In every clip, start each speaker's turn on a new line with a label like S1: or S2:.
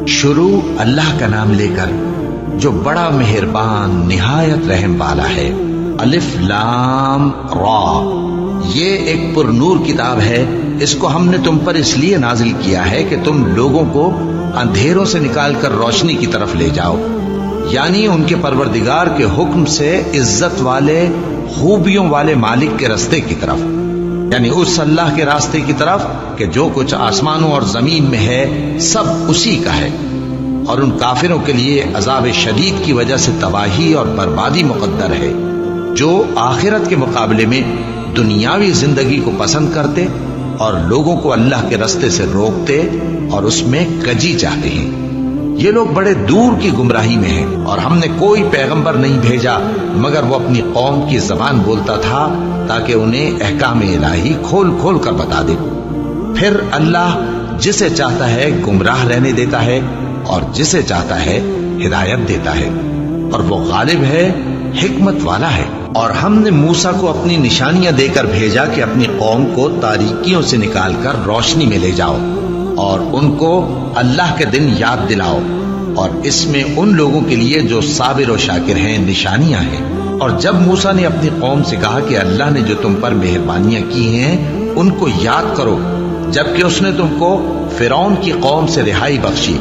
S1: شروع اللہ کا نام لے کر جو بڑا مہربان نہایت رحم والا ہے۔ الف لام را، یہ ایک پر نور کتاب ہے، اس کو ہم نے تم پر اس لیے نازل کیا ہے کہ تم لوگوں کو اندھیروں سے نکال کر روشنی کی طرف لے جاؤ، یعنی ان کے پروردگار کے حکم سے عزت والے خوبیوں والے مالک کے راستے کی طرف، یعنی اس اللہ کے راستے کی طرف کہ جو کچھ آسمانوں اور زمین میں ہے سب اسی کا ہے۔ اور ان کافروں کے لیے عذاب شدید کی وجہ سے تباہی اور بربادی مقدر ہے، جو آخرت کے مقابلے میں دنیاوی زندگی کو پسند کرتے اور لوگوں کو اللہ کے راستے سے روکتے اور اس میں کجی چاہتے ہیں۔ یہ لوگ بڑے دور کی گمراہی میں ہیں، اور ہم نے کوئی پیغمبر نہیں بھیجا مگر وہ اپنی قوم کی زبان بولتا تھا تاکہ انہیں احکام الہی کھول کھول کر بتا دے۔ پھر اللہ جسے چاہتا ہے گمراہ رہنے دیتا ہے اور جسے چاہتا ہے ہدایت دیتا ہے، اور وہ غالب ہے، حکمت والا ہے۔ اور ہم نے موسیٰ کو اپنی نشانیاں دے کر بھیجا کہ اپنی قوم کو تاریکیوں سے نکال کر روشنی میں لے جاؤ اور ان کو اللہ کے دن یاد دلاؤ، اور اس میں ان لوگوں کے لیے جو صابر و شاکر ہیں نشانیاں ہیں۔ اور جب موسیٰ نے اپنی قوم سے کہا کہ اللہ نے جو تم پر مہربانیاں کی ہیں ان کو یاد کرو، جبکہ اس نے تم کو فرعون کی قوم سے رہائی بخشی،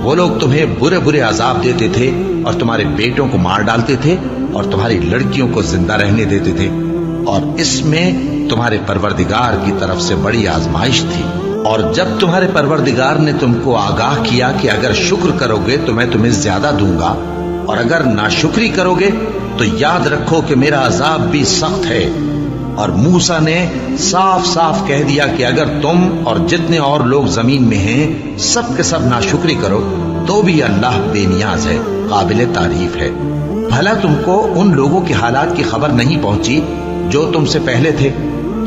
S1: وہ لوگ تمہیں برے برے عذاب دیتے تھے اور تمہارے بیٹوں کو مار ڈالتے تھے اور تمہاری لڑکیوں کو زندہ رہنے دیتے تھے، اور اس میں تمہارے پروردگار کی طرف سے بڑی آزمائش تھی۔ اور جب تمہارے پروردگار نے تم کو آگاہ کیا کہ اگر شکر کرو گے تو میں تمہیں زیادہ دوں گا، اور اگر ناشکری کرو گے تو یاد رکھو کہ میرا عذاب بھی سخت ہے۔ اور موسیٰ نے صاف صاف کہہ دیا کہ اگر تم اور جتنے اور لوگ زمین میں ہیں سب کے سب ناشکری کرو تو بھی اللہ بے نیاز ہے، قابل تعریف ہے۔ بھلا تم کو ان لوگوں کے حالات کی خبر نہیں پہنچی جو تم سے پہلے تھے،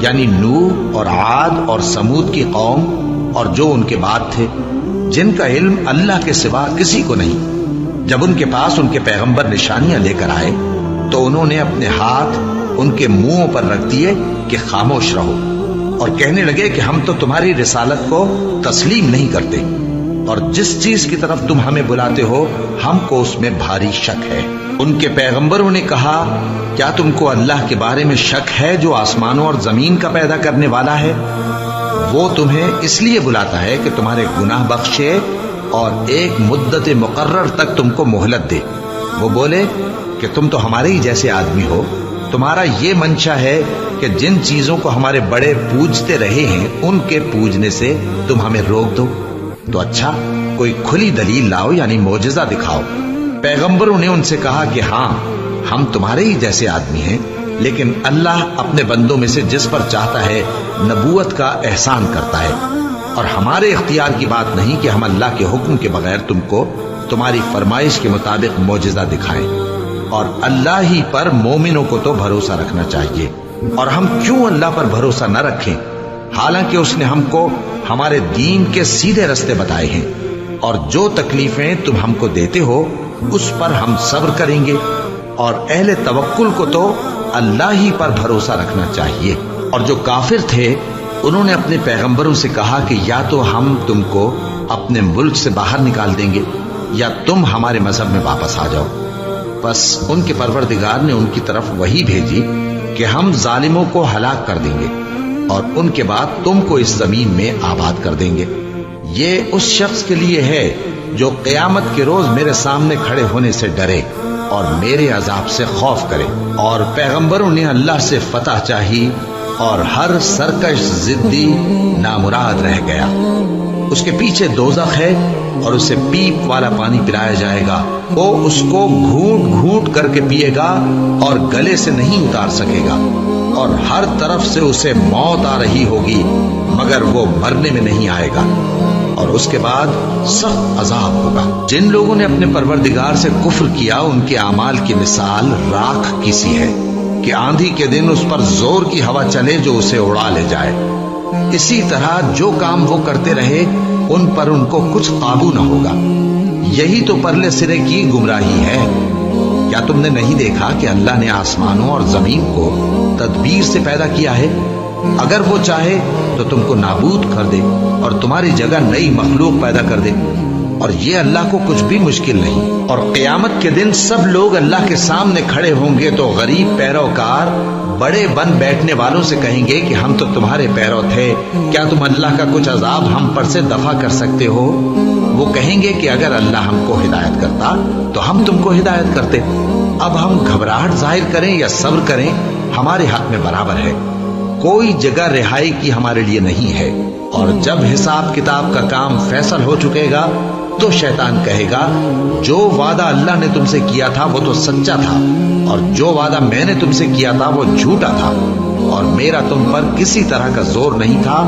S1: یعنی نوح اور عاد اور سمود کی قوم اور جو ان کے بعد تھے، جن کا علم اللہ کے سوا کسی کو نہیں۔ جب ان کے پاس ان کے پیغمبر نشانیاں لے کر آئے تو انہوں نے اپنے ہاتھ ان کے منہوں پر رکھ دیے کہ خاموش رہو، اور کہنے لگے کہ ہم تو تمہاری رسالت کو تسلیم نہیں کرتے، اور جس چیز کی طرف تم ہمیں بلاتے ہو ہم کو اس میں بھاری شک ہے۔ ان کے پیغمبروں نے کہا، کیا تم کو اللہ کے بارے میں شک ہے جو آسمانوں اور زمین کا پیدا کرنے والا ہے؟ وہ تمہیں اس لیے بلاتا ہے کہ تمہارے گناہ بخشے اور ایک مدت مقرر تک تم کو مہلت دے۔ وہ بولے کہ تم تو ہمارے ہی جیسے آدمی ہو، تمہارا یہ منشا ہے کہ جن چیزوں کو ہمارے بڑے پوجتے رہے ہیں ان کے پوجنے سے تم ہمیں روک دو، تو اچھا کوئی کھلی دلیل لاؤ، یعنی معجزہ دکھاؤ۔ پیغمبروں نے ان سے کہا کہ ہاں ہم تمہارے ہی جیسے آدمی ہیں، لیکن اللہ اپنے بندوں میں سے جس پر چاہتا ہے نبوت کا احسان کرتا ہے، اور ہمارے اختیار کی بات نہیں کہ ہم اللہ کے حکم کے بغیر تم کو تمہاری فرمائش کے مطابق معجزہ دکھائیں۔ اور اللہ ہی پر مومنوں کو تو بھروسہ رکھنا چاہیے، اور ہم کیوں اللہ پر بھروسہ نہ رکھیں حالانکہ اس نے ہم کو ہمارے دین کے سیدھے رستے بتائے ہیں، اور جو تکلیفیں تم ہم کو دیتے ہو اس پر ہم صبر کریں گے۔ اور اہل توکل کو تو اللہ ہی پر بھروسہ رکھنا چاہیے۔ اور جو کافر تھے انہوں نے اپنے پیغمبروں سے کہا کہ یا تو ہم تم کو اپنے ملک سے باہر نکال دیں گے یا تم ہمارے مذہب میں واپس آ جاؤ۔ بس ان کے پروردگار نے ان کی طرف وحی بھیجی کہ ہم ظالموں کو ہلاک کر دیں گے اور ان کے بعد تم کو اس زمین میں آباد کر دیں گے۔ یہ اس شخص کے لیے ہے جو قیامت کے روز میرے سامنے کھڑے ہونے سے ڈرے اور میرے عذاب سے خوف کرے۔ اور پیغمبروں نے اللہ سے فتح چاہی اور ہر سرکش ضدی نامراد رہ گیا۔ اس کے پیچھے دوزخ ہے اور اسے پیپ والا پانی پلایا جائے گا، وہ اس کو گھونٹ گھونٹ کر کے پیے گا اور گلے سے نہیں اتار سکے گا، اور ہر طرف سے اسے موت آ رہی ہوگی مگر وہ مرنے میں نہیں آئے گا، اور اس کے بعد سخت عذاب ہوگا۔ جن لوگوں نے اپنے پروردگار سے کفر کیا ان کے اعمال کی مثال راکھ کی سی ہے کہ آندھی کے دن اس پر زور کی ہوا چلے جو اسے اڑا لے جائے۔ اسی طرح جو کام وہ کرتے رہے ان پر ان کو کچھ قابو نہ ہوگا۔ یہی تو پرلے سرے کی گمراہی ہے۔ کیا تم نے نہیں دیکھا کہ اللہ نے آسمانوں اور زمین کو تدبیر سے پیدا کیا ہے؟ اگر وہ چاہے تو تم کو نابود کر دے اور تمہاری جگہ نئی مخلوق پیدا کر دے۔ اور یہ اللہ کو کچھ بھی مشکل نہیں۔ اور قیامت کے دن سب لوگ اللہ کے سامنے کھڑے ہوں گے تو غریب پیروکار بڑے بن بیٹھنے والوں سے کہیں گے کہ ہم تو تمہارے پیرو تھے، کیا تم اللہ کا کچھ عذاب ہم پر سے دفع کر سکتے ہو؟ وہ کہیں گے کہ اگر اللہ ہم کو ہدایت کرتا تو ہم تم کو ہدایت کرتے۔ اب ہم گھبراہٹ ظاہر کریں یا صبر کریں ہمارے حق میں برابر ہے، کوئی جگہ رہائی کی ہمارے لیے نہیں ہے۔ اور جب حساب کتاب کا کام فیصل ہو چکے گا تو شیطان کہے گا جو وعدہ اللہ نے تم سے کیا تھا وہ تو سچا تھا، اور جو وعدہ میں نے تم سے کیا تھا وہ جھوٹا تھا، اور میرا تم پر کسی طرح کا زور نہیں تھا۔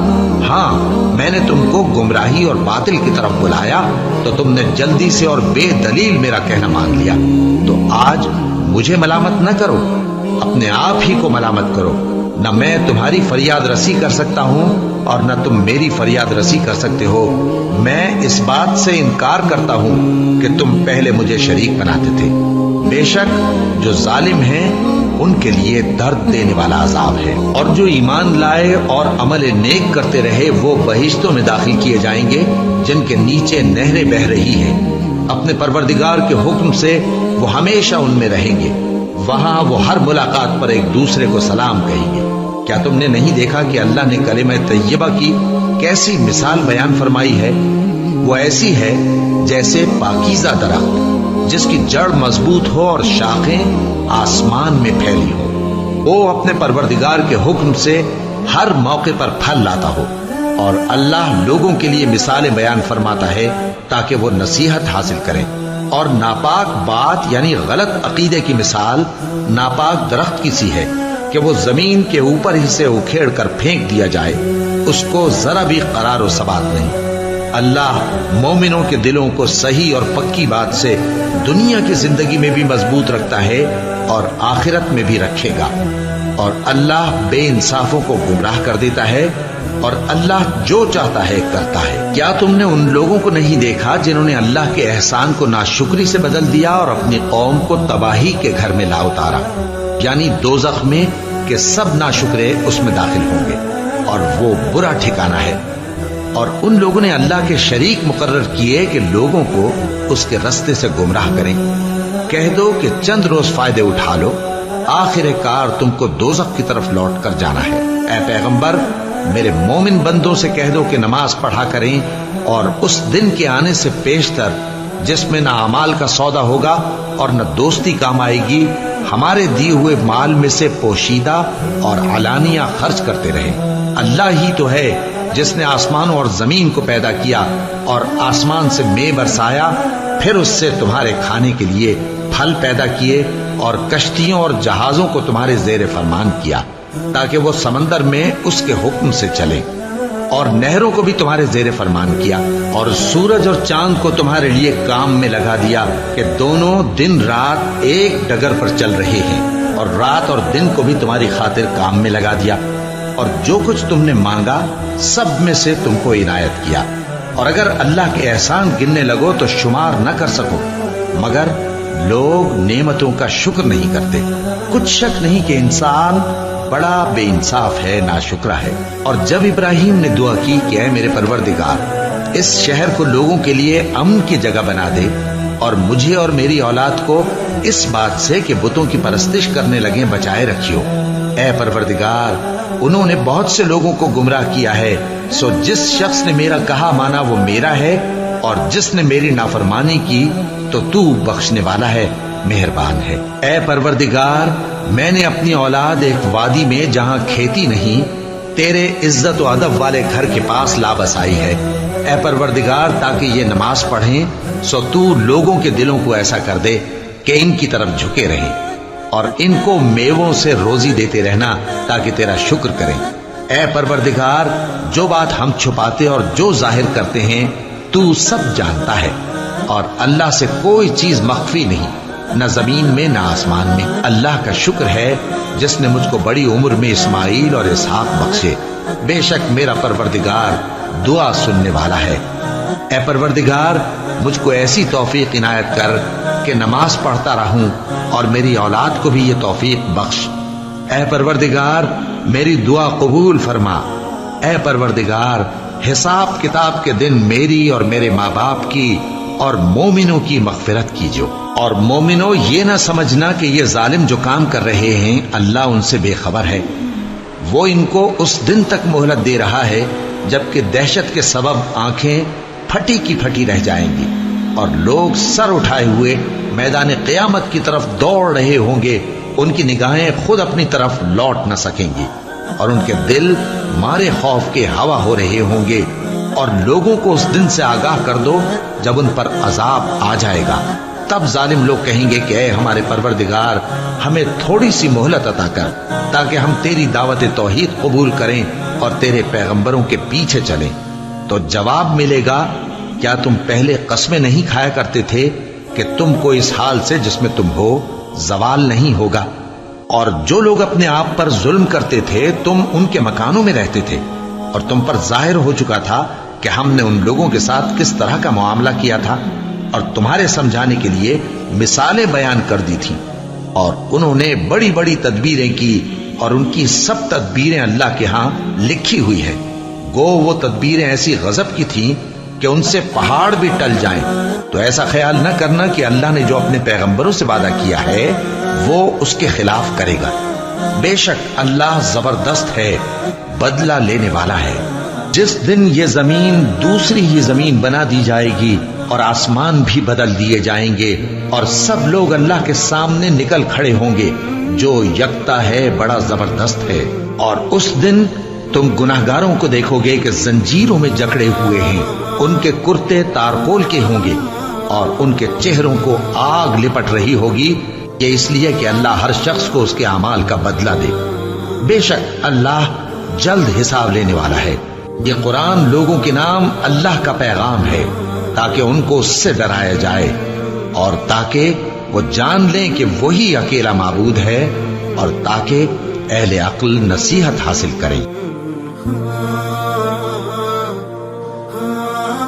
S1: ہاں، میں نے تم کو گمراہی اور باطل کی طرف بلایا تو تم نے جلدی سے اور بے دلیل میرا کہنا مان لیا۔ تو آج مجھے ملامت نہ کرو، اپنے آپ ہی کو ملامت کرو۔ نہ میں تمہاری فریاد رسی کر سکتا ہوں اور نہ تم میری فریاد رسی کر سکتے ہو۔ میں اس بات سے انکار کرتا ہوں کہ تم پہلے مجھے شریک بناتے تھے۔ بے شک جو ظالم ہیں ان کے لیے درد دینے والا عذاب ہے، اور جو ایمان لائے اور عمل نیک کرتے رہے وہ بہشتوں میں داخل کیے جائیں گے جن کے نیچے نہریں بہہ رہی ہیں۔ اپنے پروردگار کے حکم سے وہ ہمیشہ ان میں رہیں گے، وہاں وہ ہر ملاقات پر ایک دوسرے کو سلام کہیں گے۔ کیا تم نے نہیں دیکھا کہ اللہ نے کلمہ طیبہ کی کیسی مثال بیان فرمائی ہے؟ وہ ایسی ہے جیسے پاکیزہ درخت جس کی جڑ مضبوط ہو اور شاخیں آسمان میں پھیلی ہو۔ وہ اپنے پروردگار کے حکم سے ہر موقع پر پھل لاتا ہو، اور اللہ لوگوں کے لیے مثالیں بیان فرماتا ہے تاکہ وہ نصیحت حاصل کریں۔ اور ناپاک بات یعنی غلط عقیدے کی مثال ناپاک درخت کی سی ہے کہ وہ زمین کے اوپر ہی سے اکھیڑ کر پھینک دیا جائے، اس کو ذرا بھی قرار و ثبات نہیں۔ اللہ مومنوں کے دلوں کو صحیح اور پکی بات سے دنیا کی زندگی میں بھی مضبوط رکھتا ہے اور آخرت میں بھی رکھے گا، اور اللہ بے انصافوں کو گمراہ کر دیتا ہے، اور اللہ جو چاہتا ہے کرتا ہے۔ کیا تم نے ان لوگوں کو نہیں دیکھا جنہوں نے اللہ کے احسان کو ناشکری سے بدل دیا اور اپنی قوم کو تباہی کے گھر میں لا اتارا، یعنی دوزخ میں کہ سب ناشکرے اس میں داخل ہوں گے، اور وہ برا ٹھکانہ ہے۔ اور ان لوگوں نے اللہ کے شریک مقرر کیے کہ لوگوں کو اس کے رستے سے گمراہ کریں۔ کہہ دو کہ چند روز فائدے اٹھا لو، آخر کار تم کو دوزخ کی طرف لوٹ کر جانا ہے۔ اے پیغمبر، میرے مومن بندوں سے کہہ دو کہ نماز پڑھا کریں، اور اس دن کے آنے سے پیشتر جس میں نہ اعمال کا سودا ہوگا اور نہ دوستی کام آئے گی، ہمارے دیے ہوئے مال میں سے پوشیدہ اور علانیہ خرچ کرتے رہیں۔ اللہ ہی تو ہے جس نے آسمانوں اور زمین کو پیدا کیا اور آسمان سے مے برسایا، پھر اس سے تمہارے کھانے کے لیے پھل پیدا کیے، اور کشتیوں اور جہازوں کو تمہارے زیر فرمان کیا تاکہ وہ سمندر میں اس کے حکم سے چلیں، اور نہروں کو بھی تمہارے زیر فرمان کیا، اور سورج اور چاند کو تمہارے لیے کام میں لگا دیا کہ دونوں دن رات ایک ڈگر پر چل رہے ہیں، اور رات اور دن کو بھی تمہاری خاطر کام میں لگا دیا، اور جو کچھ تم نے مانگا سب میں سے تم کو عنایت کیا۔ اور اگر اللہ کے احسان گننے لگو تو شمار نہ کر سکو، مگر لوگ نعمتوں کا شکر نہیں کرتے۔ کچھ شک نہیں کہ انسان بڑا بے انصاف ہے، ناشکرا ہے۔ اور جب ابراہیم نے دعا کی کہ اے میرے پروردگار، اس شہر کو لوگوں کے لیے امن کی جگہ بنا دے، اور مجھے اور میری اولاد کو اس بات سے کہ بتوں کی پرستش کرنے لگیں بچائے رکھیو۔ اے پروردگار، انہوں نے بہت سے لوگوں کو گمراہ کیا ہے، سو جس شخص نے میرا کہا مانا وہ میرا ہے، اور جس نے میری نافرمانی کی تو تو بخشنے والا ہے، مہربان ہے۔ اے پروردگار، میں نے اپنی اولاد ایک وادی میں جہاں کھیتی نہیں، تیرے عزت و ادب والے گھر کے پاس لا بسائی ہے۔ اے پروردگار، تاکہ یہ نماز پڑھیں، سو تو لوگوں کے دلوں کو ایسا کر دے کہ ان کی طرف جھکے رہیں، اور ان کو میووں سے روزی دیتے رہنا تاکہ تیرا شکر کریں۔ اے پروردگار، جو بات ہم چھپاتے اور جو ظاہر کرتے ہیں تو سب جانتا ہے، اور اللہ سے کوئی چیز مخفی نہیں، نہ زمین میں نہ آسمان میں۔ اللہ کا شکر ہے جس نے مجھ کو بڑی عمر میں اسماعیل اور اسحاق بخشے، بے شک میرا پروردگار دعا سننے والا ہے۔ اے پروردگار، مجھ کو ایسی توفیق عنایت کر کہ نماز پڑھتا رہوں، اور میری اولاد کو بھی یہ توفیق بخش۔ اے پروردگار، میری دعا قبول فرما۔ اے پروردگار، حساب کتاب کے دن میری اور میرے ماں باپ کی اور مومنوں کی مغفرت کیجو۔ اور مومنوں یہ نہ سمجھنا کہ یہ ظالم جو کام کر رہے ہیں اللہ ان سے بے خبر ہے، وہ ان کو اس دن تک مہلت دے رہا ہے جبکہ دہشت کے سبب آنکھیں پھٹی کی پھٹی رہ جائیں گی اور لوگ سر اٹھائے ہوئے میدان قیامت کی طرف دوڑ رہے ہوں گے، ان کی نگاہیں خود اپنی طرف لوٹ نہ سکیں گی اور ان کے دل مارے خوف کے ہوا ہو رہے ہوں گے۔ اور لوگوں کو اس دن سے آگاہ کر دو جب ان پر عذاب آ جائے گا، تب ظالم لوگ کہیں گے کہ اے ہمارے پروردگار، ہمیں تھوڑی سی مہلت عطا کر تاکہ ہم تیری دعوت توحید قبول کریں اور تیرے پیغمبروں کے پیچھے چلیں۔ تو جواب ملے گا، کیا تم پہلے قسمیں نہیں کھایا کرتے تھے کہ تم کو اس حال سے جس میں تم ہو زوال نہیں ہوگا؟ اور جو لوگ اپنے آپ پر ظلم کرتے تھے تم ان کے مکانوں میں رہتے تھے، اور تم پر ظاہر ہو چکا تھا کہ ہم نے ان لوگوں کے ساتھ کس طرح کا معاملہ کیا تھا، اور تمہارے سمجھانے کے لیے مثالیں بیان کر دی تھی، اور انہوں نے بڑی بڑی تدبیریں کی، اور ان کی سب تدبیریں اللہ کے ہاں لکھی ہوئی ہیں۔ گو وہ تدبیریں ایسی غضب کی تھیں کہ ان سے پہاڑ بھی ٹل جائیں۔ تو ایسا خیال نہ کرنا کہ اللہ نے جو اپنے پیغمبروں سے وعدہ کیا ہے وہ اس کے خلاف کرے گا۔ بے شک اللہ زبردست ہے، بدلہ لینے والا ہے۔ جس دن یہ زمین دوسری ہی زمین بنا دی جائے گی اور آسمان بھی بدل دیے جائیں گے اور سب لوگ اللہ کے سامنے نکل کھڑے ہوں گے جو یکتا ہے، بڑا زبردست ہے۔ اور اس دن تم گناہگاروں کو دیکھو گے کہ زنجیروں میں جکڑے ہوئے ہیں، ان کے کرتے تارکول کے ہوں گے اور ان کے چہروں کو آگ لپٹ رہی ہوگی، یہ اس لیے کہ اللہ ہر شخص کو اس کے اعمال کا بدلہ دے۔ بے شک اللہ جلد حساب لینے والا ہے۔ یہ قرآن لوگوں کے نام اللہ کا پیغام ہے تاکہ ان کو اس سے ڈرایا جائے اور تاکہ وہ جان لیں کہ وہی اکیلا معبود ہے، اور تاکہ اہل عقل نصیحت حاصل کریں۔